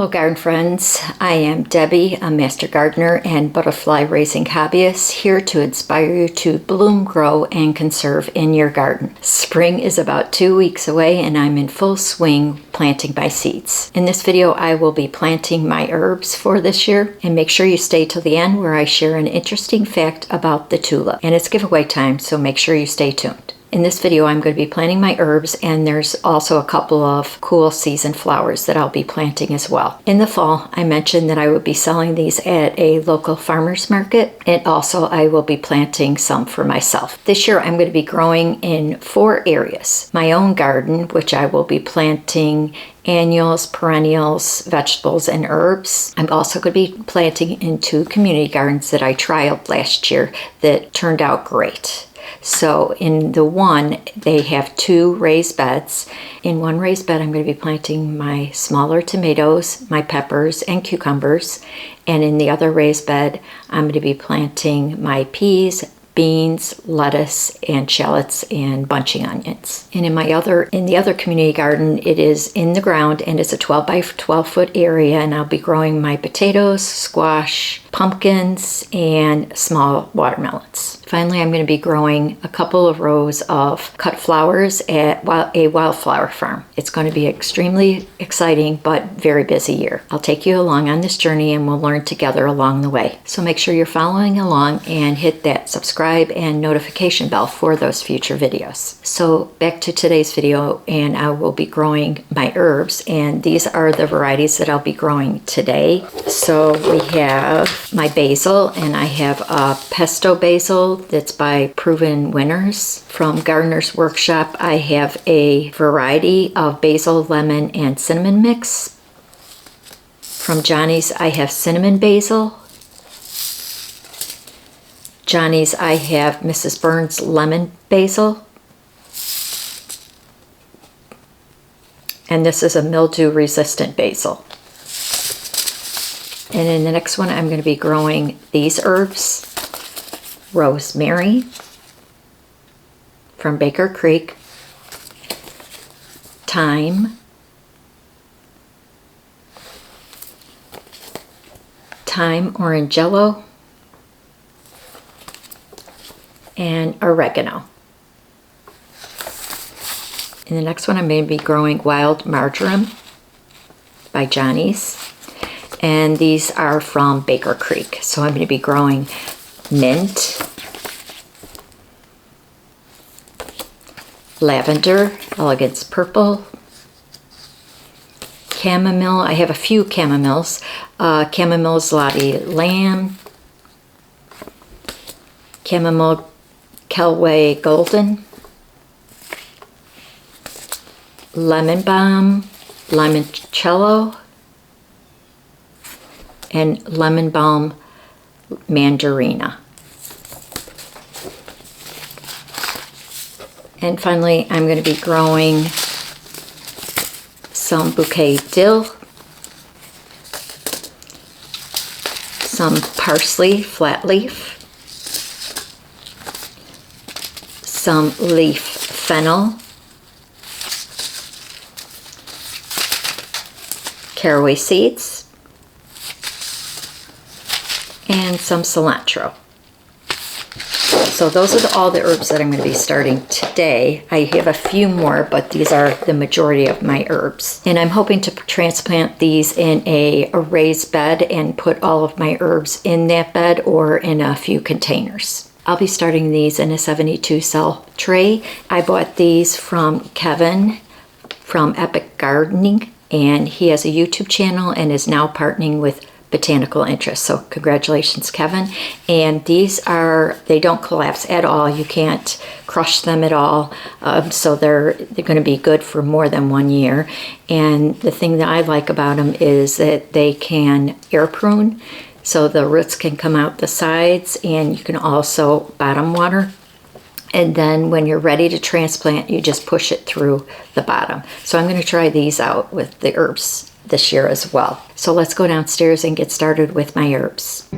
Hello garden friends, I am Debbie, a master gardener and butterfly raising hobbyist, here to inspire you to bloom, grow, and conserve in your garden. Spring is about 2 weeks away and I'm in full swing planting my seeds. In this video I will be planting my herbs for this year, and make sure you stay till the end where I share an interesting fact about the tulip. And it's giveaway time, so make sure you stay tuned. In this video I'm going to be planting my herbs, and there's also a couple of cool season flowers that I'll be planting as well. In the fall I mentioned that I would be selling these at a local farmer's market, and also I will be planting some for myself. This year I'm going to be growing in 4 areas. My own garden, which I will be planting annuals, perennials, vegetables, and herbs. I'm also going to be planting in 2 community gardens that I trialed last year that turned out great. So in the one, they have 2 raised beds. In one raised bed, I'm going to be planting my smaller tomatoes, my peppers, and cucumbers. And in the other raised bed, I'm going to be planting my peas, beans, lettuce, and shallots, and bunching onions. And in the other community garden, it is in the ground, and it's a 12 by 12 foot area, and I'll be growing my potatoes, squash, pumpkins, and small watermelons. Finally, I'm going to be growing a couple of rows of cut flowers at a wildflower farm. It's going to be extremely exciting but very busy year. I'll take you along on this journey and we'll learn together along the way. So make sure you're following along and hit that subscribe and notification bell for those future videos. So back to today's video, and I will be growing my herbs, and these are the varieties that I'll be growing today. So we have my basil, and I have a pesto basil that's by Proven Winners. From Gardener's Workshop, I have a variety of basil, lemon, and cinnamon mix. From Johnny's, I have cinnamon basil. Johnny's, I have Mrs. Burns lemon basil. And this is a mildew resistant basil. And in the next one, I'm going to be growing these herbs. Rosemary from Baker Creek, thyme, orangello, and oregano. In the next one, I'm going to be growing wild marjoram by Johnny's, and these are from Baker Creek. So I'm going to be growing mint, lavender, elegance purple, chamomile. I have a few chamomiles. Chamomile Zloty lamb, chamomile Kelway golden, lemon balm, limoncello, and lemon balm mandarina. And finally, I'm going to be growing some bouquet dill, some parsley flat leaf, some leaf fennel, caraway seeds, and some cilantro. So those are all the herbs that I'm going to be starting today. I have a few more, but these are the majority of my herbs. And I'm hoping to transplant these in a raised bed and put all of my herbs in that bed or in a few containers. I'll be starting these in a 72 cell tray. I bought these from Kevin from Epic Gardening, and he has a YouTube channel and is now partnering with Botanical Interest. So congratulations, Kevin. And these they don't collapse at all. You can't crush them at all. So they're going to be good for more than 1 year. And the thing that I like about them is that they can air prune. So the roots can come out the sides, and you can also bottom water. And then when you're ready to transplant, you just push it through the bottom. So I'm going to try these out with the herbs this year as well. So let's go downstairs and get started with my herbs.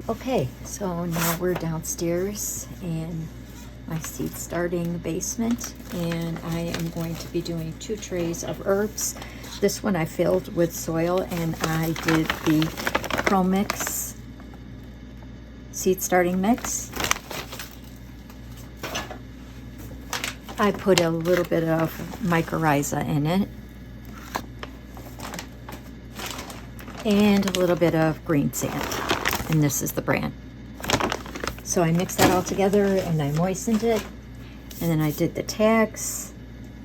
Okay, so now we're downstairs, and my seed starting basement, and I am going to be doing 2 trays of herbs. This one I filled with soil, and I did the Pro Mix seed starting mix. I put a little bit of mycorrhiza in it and a little bit of green sand, and this is the brand. So I mixed that all together and I moistened it, and then I did the tags,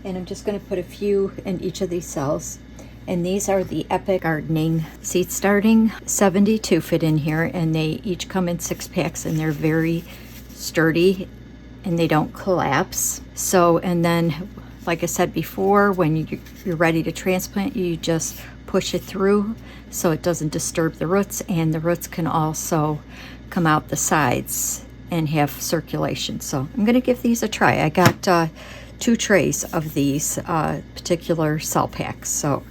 and I'm just going to put a few in each of these cells. And these are the Epic Gardening seed starting. 72 fit in here, and they each come in 6 packs, and they're very sturdy and they don't collapse. So, and then like I said before, when you're ready to transplant, you just push it through so it doesn't disturb the roots, and the roots can also come out the sides and have circulation. So I'm going to give these a try. I got 2 trays of these particular cell packs. So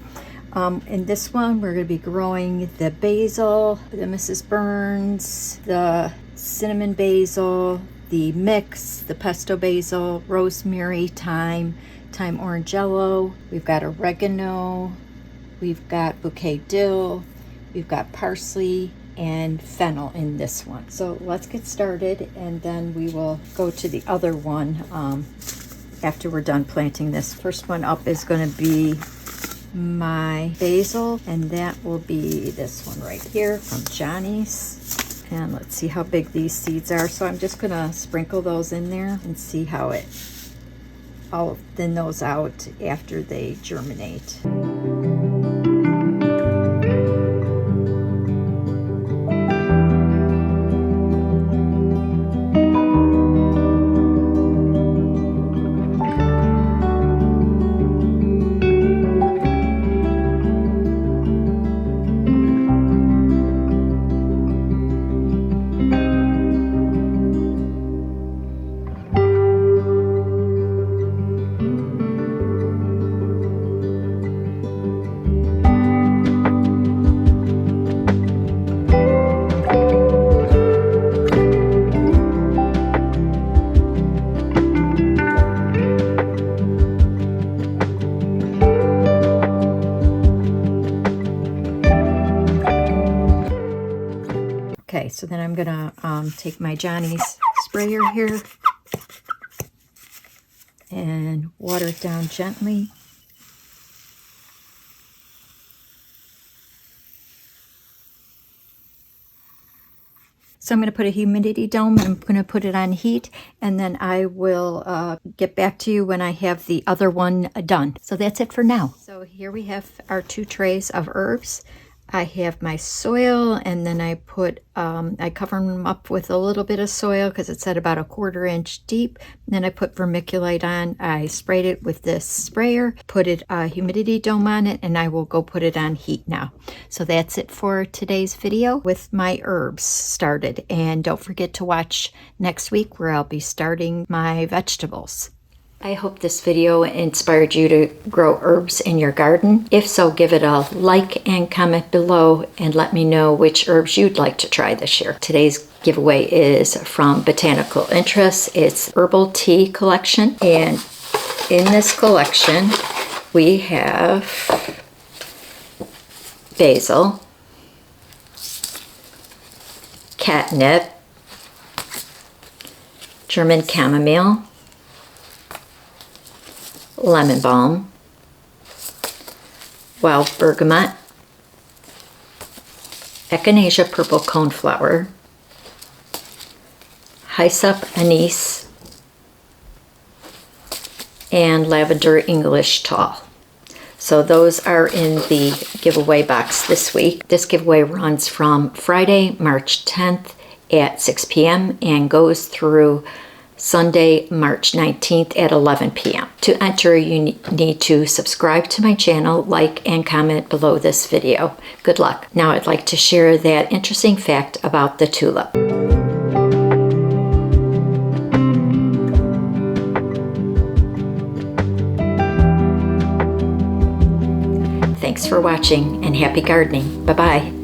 in this one, we're going to be growing the basil, the Mrs. Burns, the cinnamon basil, the mix, the pesto basil, rosemary, thyme orangello. We've got oregano, we've got bouquet dill, we've got parsley, and fennel in this one. So let's get started, and then we will go to the other one after we're done planting this. First one up is going to be my basil, and that will be this one right here from Johnny's. And let's see how big these seeds are. So I'm just going to sprinkle those in there and see how I'll thin those out after they germinate. Okay, so then I'm gonna take my Johnny's sprayer here and water it down gently. So I'm going to put a humidity dome, and I'm going to put it on heat, and then I will get back to you when I have the other one done. So that's it for now. So here we have our 2 trays of herbs. I have my soil, and then I put, I cover them up with a little bit of soil because it's at about 1/4 inch deep. And then I put vermiculite on. I sprayed it with this sprayer, put a humidity dome on it, and I will go put it on heat now. So that's it for today's video with my herbs started. And don't forget to watch next week where I'll be starting my vegetables. I hope this video inspired you to grow herbs in your garden. If so, give it a like and comment below and let me know which herbs you'd like to try this year. Today's giveaway is from Botanical Interests. It's herbal tea collection, and in this collection we have basil, catnip, German chamomile, lemon balm, wild bergamot, echinacea purple coneflower, hyssop anise, and lavender English tall. So those are in the giveaway box this week. This giveaway runs from Friday, March 10th at 6 p.m. and goes through Sunday, March 19th at 11 p.m. To enter, you need to subscribe to my channel, like, and comment below this video. Good luck. Now I'd like to share that interesting fact about the tulip. Thanks for watching and happy gardening. Bye-bye.